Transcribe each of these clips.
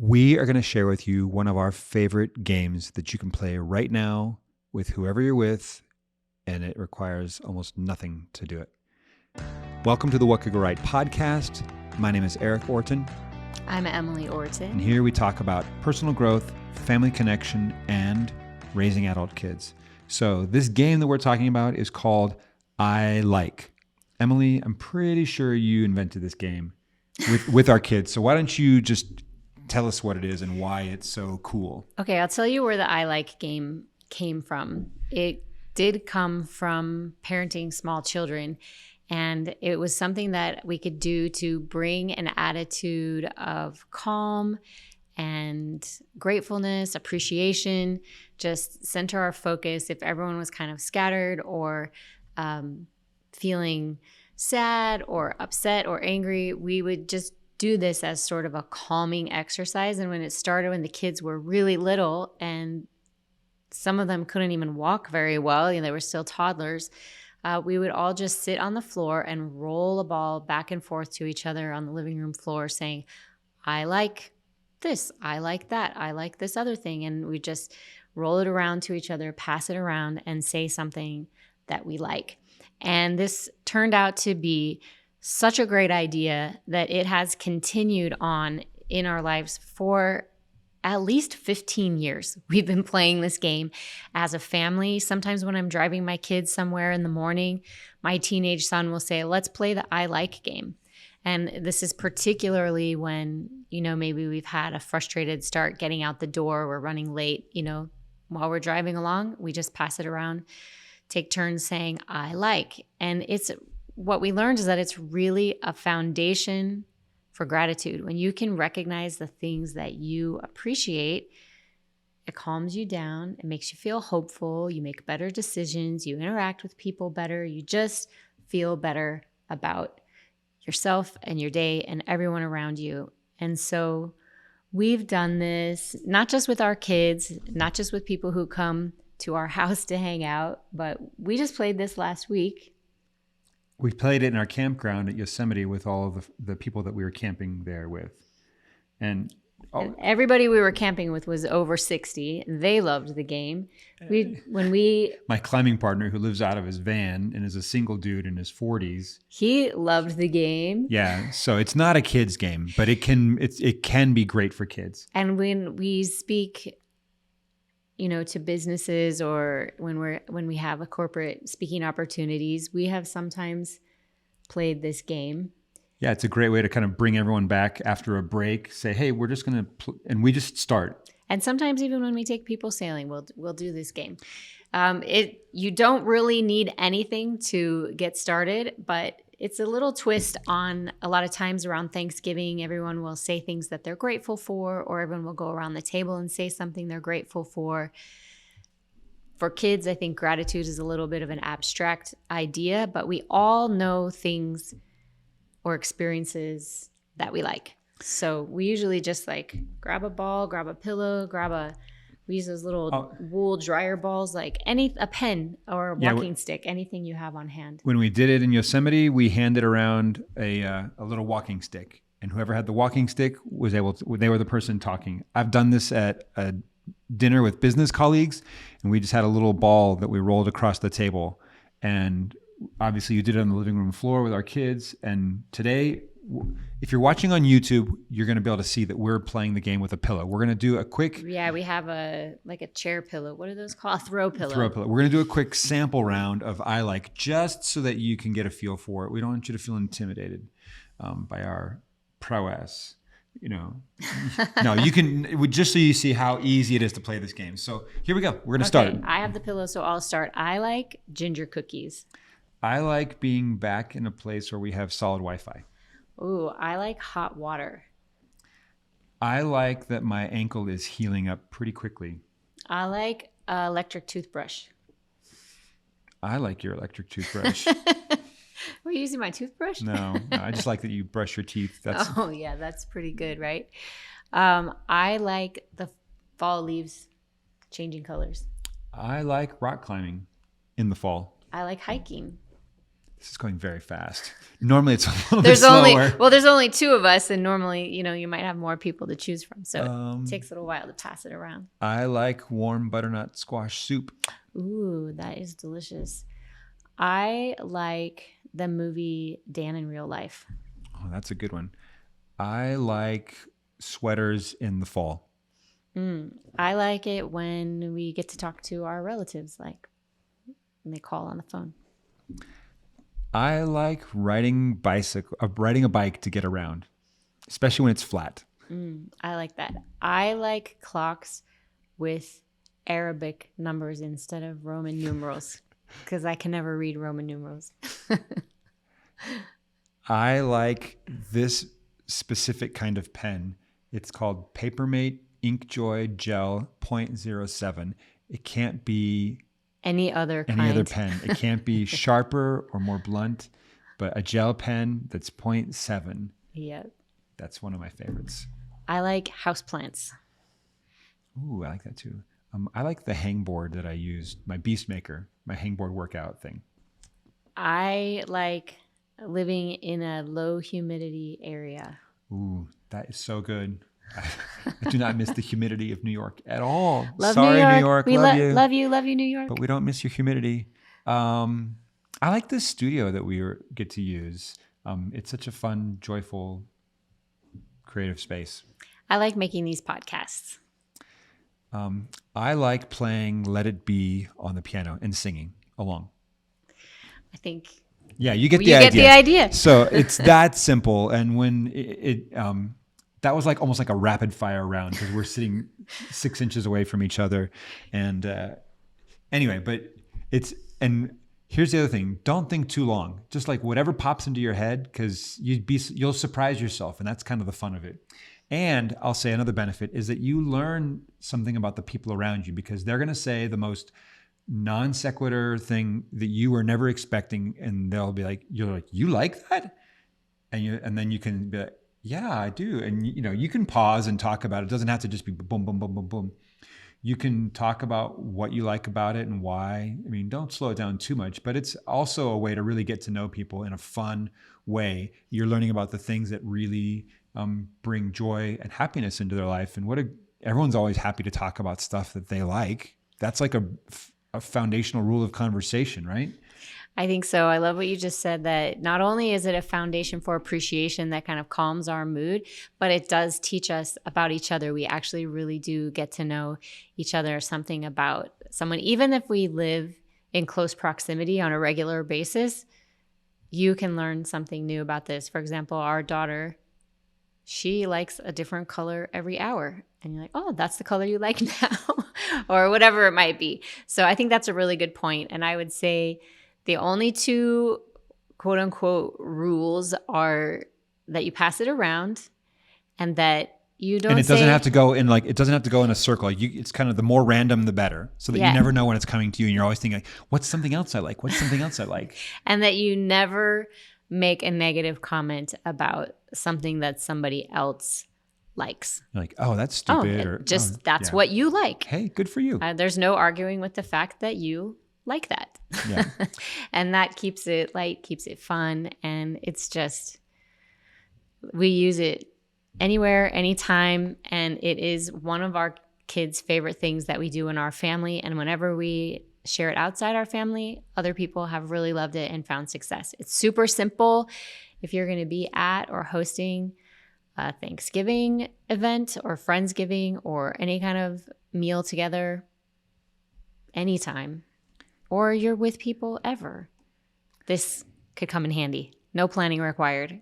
We are going to share with you one of our favorite games that you can play right now with whoever you're with, and it requires almost nothing to do it. Welcome to the What Could Go Right podcast. My name is Erik Orton. I'm Emily Orton. And here we talk about personal growth, family connection, and raising adult kids. So this game that we're talking about is called I Like. Emily, I'm pretty sure you invented this game with our kids. So why don't you just tell us what it is and why it's so cool. Okay, I'll tell you where the I Like game came from. It did come from parenting small children, and it was something that we could do to bring an attitude of calm and gratefulness, appreciation, just center our focus. If everyone was kind of scattered or feeling sad or upset or angry, we would just do this as sort of a calming exercise. And when it started, when the kids were really little and some of them couldn't even walk very well, they were still toddlers, we would all just sit on the floor and roll a ball back and forth to each other on the living room floor saying, I like this, I like that, I like this other thing. And we just roll it around to each other, pass it around, and say something that we like. And this turned out to be such a great idea that it has continued on in our lives for at least 15 years. We've been playing this game as a family. Sometimes when I'm driving my kids somewhere in the morning, my teenage son will say, let's play the I Like game. And this is particularly when, maybe we've had a frustrated start getting out the door, we're running late, while we're driving along, we just pass it around, take turns saying, I like. And what we learned is that it's really a foundation for gratitude. When you can recognize the things that you appreciate, it calms you down. It makes you feel hopeful. You make better decisions. You interact with people better. You just feel better about yourself and your day and everyone around you. And so we've done this not just with our kids, not just with people who come to our house to hang out, but we just played this last week. We played it in our campground at Yosemite with all of the people that we were camping there with. And everybody we were camping with was over 60. They loved the game. My climbing partner, who lives out of his van and is a single dude in his 40s. He loved the game. Yeah, so it's not a kid's game, but it can be great for kids. And when we speak to businesses, or when we have a corporate speaking opportunities, we have sometimes played this game. Yeah, it's a great way to kind of bring everyone back after a break. Say, hey, we're just going to, and we just start. And sometimes even when we take people sailing, we'll do this game. You don't really need anything to get started, but it's a little twist on a lot of times around Thanksgiving. Everyone will say things that they're grateful for, or everyone will go around the table and say something they're grateful for. For kids, I think gratitude is a little bit of an abstract idea, but we all know things or experiences that we like. So we usually just grab a ball, grab a pillow, we use those little wool dryer balls, like a pen or a walking stick, anything you have on hand. When we did it in Yosemite, we handed around a little walking stick, and whoever had the walking stick they were the person talking. I've done this at a dinner with business colleagues, and we just had a little ball that we rolled across the table. And obviously you did it on the living room floor with our kids. And today, if you're watching on YouTube, you're going to be able to see that we're playing the game with a pillow. We're going to do a quick... Yeah, we have a chair pillow. What are those called? A throw pillow. We're going to do a quick sample round of I Like, just so that you can get a feel for it. We don't want you to feel intimidated by our prowess. No, you can, just so you see how easy it is to play this game. So here we go. We're going to start. I have the pillow, so I'll start. I like ginger cookies. I like being back in a place where we have solid Wi-Fi. Ooh, I like hot water. I like that my ankle is healing up pretty quickly. I like electric toothbrush. I like your electric toothbrush. Were you using my toothbrush? No, I just like that you brush your teeth. Oh, yeah, that's pretty good, right? I like the fall leaves changing colors. I like rock climbing in the fall. I like hiking. This is going very fast. Normally it's a little bit There's slower. there's only two of us, and normally, you might have more people to choose from. So it takes a little while to pass it around. I like warm butternut squash soup. Ooh, that is delicious. I like the movie Dan in Real Life. Oh, that's a good one. I like sweaters in the fall. I like it when we get to talk to our relatives, like when they call on the phone. I like riding a bike to get around, especially when it's flat. I like that. I like clocks with Arabic numbers instead of Roman numerals because I can never read Roman numerals. I like this specific kind of pen. It's called Papermate Inkjoy Gel 0.07. It can't be any other pen. It can't be sharper or more blunt, but a gel pen that's 0.7. Yep. That's one of my favorites. I like houseplants. Ooh, I like that too. I like the hangboard that I used, my Beastmaker, my hangboard workout thing. I like living in a low humidity area. Ooh, that is so good. I do not miss the humidity of New York at all. Love Sorry, New York. New York. We love you. Love you, New York. But we don't miss your humidity. I like this studio that we get to use. It's such a fun, joyful, creative space. I like making these podcasts. I like playing Let It Be on the piano and singing along. I think. Yeah, you get the idea. So it's that simple. And when that was like almost like a rapid fire round because we're sitting 6 inches away from each other. And anyway, but and here's the other thing. Don't think too long. Just like whatever pops into your head, because you'll surprise yourself. And that's kind of the fun of it. And I'll say another benefit is that you learn something about the people around you because they're going to say the most non sequitur thing that you were never expecting. And they'll be like, you're like, you like that? And then you can be like, yeah, I do. And you can pause and talk about it. It doesn't have to just be boom, boom, boom, boom, boom. You can talk about what you like about it and why. I mean, don't slow it down too much, but it's also a way to really get to know people in a fun way. You're learning about the things that really bring joy and happiness into their life. And everyone's always happy to talk about stuff that they like. That's like a foundational rule of conversation, right? I think so. I love what you just said, that not only is it a foundation for appreciation that kind of calms our mood, but it does teach us about each other. We actually really do get to know each other, something about someone. Even if we live in close proximity on a regular basis, you can learn something new about this. For example, our daughter, she likes a different color every hour. And you're like, oh, that's the color you like now, or whatever it might be. So I think that's a really good point. And I would say the only two quote unquote rules are that you pass it around and that you don't. And it doesn't have to go in a circle. It's kind of the more random, the better, so that you never know when it's coming to you. And you're always thinking, like, what's something else I like? What's something else I like? And that you never make a negative comment about something that somebody else likes. You're like, oh, that's stupid. That's what you like. Hey, good for you. There's no arguing with the fact that you like that. Yeah. And that keeps it light, keeps it fun. And it's just, we use it anywhere, anytime. And it is one of our kids' favorite things that we do in our family. And whenever we share it outside our family, other people have really loved it and found success. It's super simple. If you're going to be at or hosting a Thanksgiving event or Friendsgiving or any kind of meal together, anytime, or you're with people ever, this could come in handy. No planning required.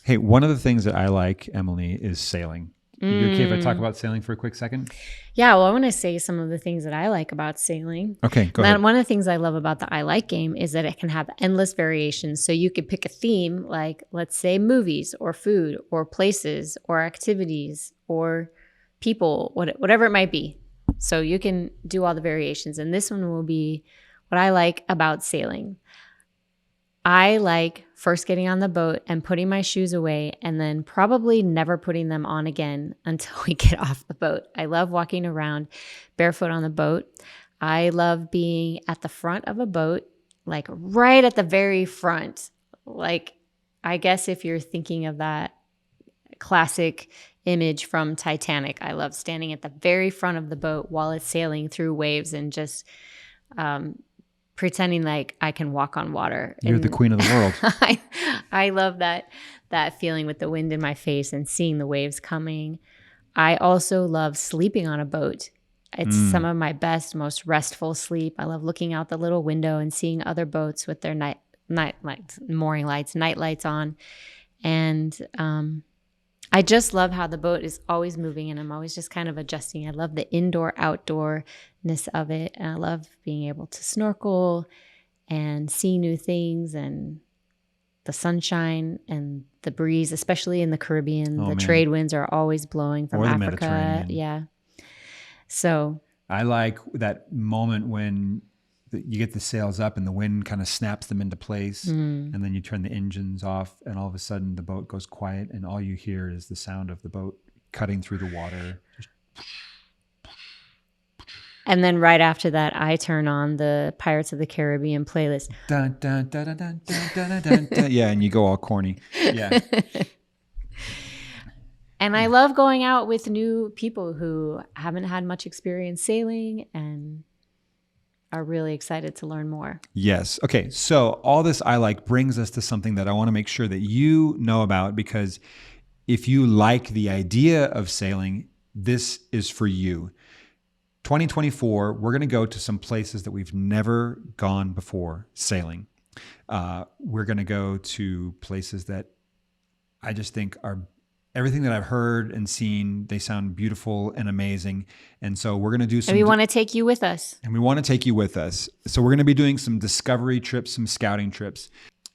Hey, one of the things that I like, Emily, is sailing. You okay if I talk about sailing for a quick second? Yeah, well, I want to say some of the things that I like about sailing. Okay, go ahead. One of the things I love about the I Like game is that it can have endless variations. So you could pick a theme, like, let's say, movies or food or places or activities or people, whatever it might be. So you can do all the variations. And this one will be what I like about sailing. I like first getting on the boat and putting my shoes away and then probably never putting them on again until we get off the boat. I love walking around barefoot on the boat. I love being at the front of a boat like right at the very front. Like, I guess if you're thinking of that classic image from Titanic, I love standing at the very front of the boat while it's sailing through waves and just pretending like I can walk on water. You're the queen of the world. I love that feeling with the wind in my face and seeing the waves coming. I also love sleeping on a boat. It's some of my best, most restful sleep. I love looking out the little window and seeing other boats with their night lights, mooring lights, night lights on. And I just love how the boat is always moving and I'm always just kind of adjusting. I love the indoor outdoorness of it. And I love being able to snorkel and see new things and the sunshine and the breeze, especially in the Caribbean. The trade winds are always blowing from Africa. Mediterranean. Yeah. So I like that moment when you get the sails up and the wind kind of snaps them into place, and then you turn the engines off and all of a sudden the boat goes quiet and all you hear is the sound of the boat cutting through the water. And then right after that, I turn on the Pirates of the Caribbean playlist. Dun, dun, dun, dun, dun, dun, dun, dun. Yeah, and you go all corny. Yeah. And I love going out with new people who haven't had much experience sailing and are really excited to learn more. Yes. Okay. So all this I like brings us to something that I want to make sure that you know about, because if you like the idea of sailing, this is for you. 2024, we're going to go to some places that we've never gone before sailing. We're going to go to places that I just think are everything that I've heard and seen. They sound beautiful and amazing. And so we're going to do some... And we want to take you with us. And we want to take you with us. So we're going to be doing some discovery trips, some scouting trips.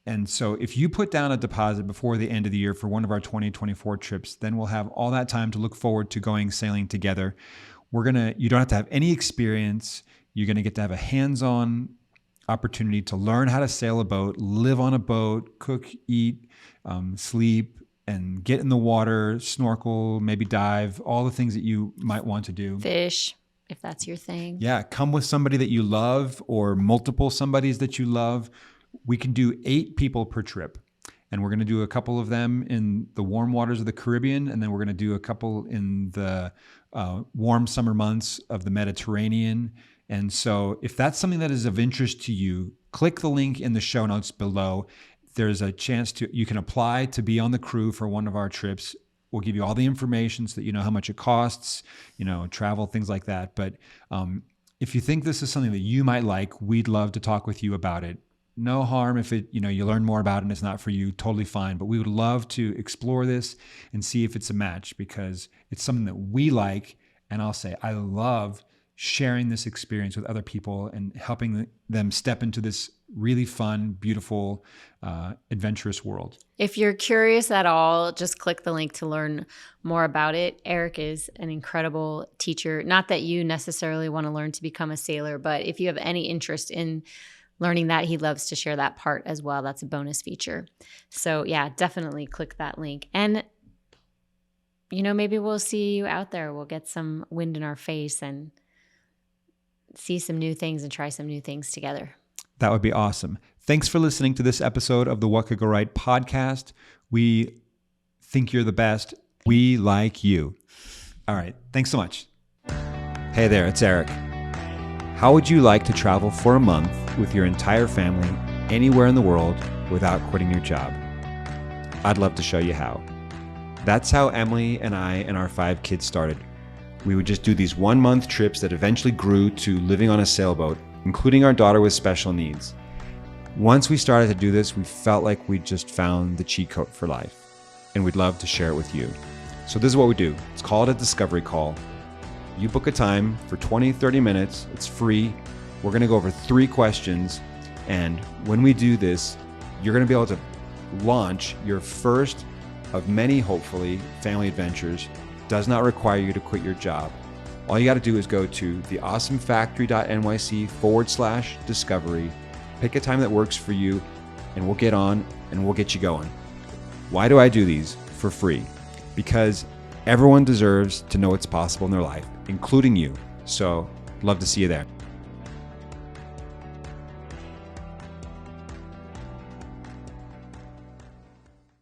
And so if you put down a deposit before the end of the year for one of our 2024 trips, then we'll have all that time to look forward to going sailing together. You don't have to have any experience. You're going to get to have a hands-on opportunity to learn how to sail a boat, live on a boat, cook, eat, sleep, and get in the water, snorkel, maybe dive, all the things that you might want to do. Fish, if that's your thing. Yeah, come with somebody that you love or multiple somebodies that you love. We can do 8 people per trip. And we're going to do a couple of them in the warm waters of the Caribbean, and then we're going to do a couple in the warm summer months of the Mediterranean. And so if that's something that is of interest to you, click the link in the show notes below. There's a chance you can apply to be on the crew for one of our trips. We'll give you all the information so that you know how much it costs, travel, things like that. But if you think this is something that you might like, we'd love to talk with you about it. No harm if you learn more about it and it's not for you, totally fine. But we would love to explore this and see if it's a match, because it's something that we like. And I'll say, I love sharing this experience with other people and helping them step into this really fun, beautiful, adventurous world. If you're curious at all, just click the link to learn more about it. Erik is an incredible teacher. Not that you necessarily want to learn to become a sailor, but if you have any interest in learning that, he loves to share that part as well. That's a bonus feature. So yeah, definitely click that link. And maybe we'll see you out there. We'll get some wind in our face and see some new things and try some new things together. That would be awesome. Thanks for listening to this episode of the What Could Go Right podcast. We think you're the best. We like you. All right. Thanks so much. Hey there, it's Erik. How would you like to travel for a month with your entire family anywhere in the world without quitting your job? I'd love to show you how. That's how Emily and I and our 5 kids started. We would just do these 1-month trips that eventually grew to living on a sailboat, including our daughter with special needs. Once we started to do this, we felt like we'd just found the cheat code for life, and we'd love to share it with you. So this is what we do. It's called a discovery call. You book a time for 20, 30 minutes. It's free. We're going to go over 3 questions. And when we do this, you're going to be able to launch your first of many, hopefully, family adventures. Does not require you to quit your job. All you got to do is go to theawesomefactory.nyc/discovery, pick a time that works for you, and we'll get on and we'll get you going. Why do I do these for free? Because everyone deserves to know what's possible in their life, including you. So, love to see you there.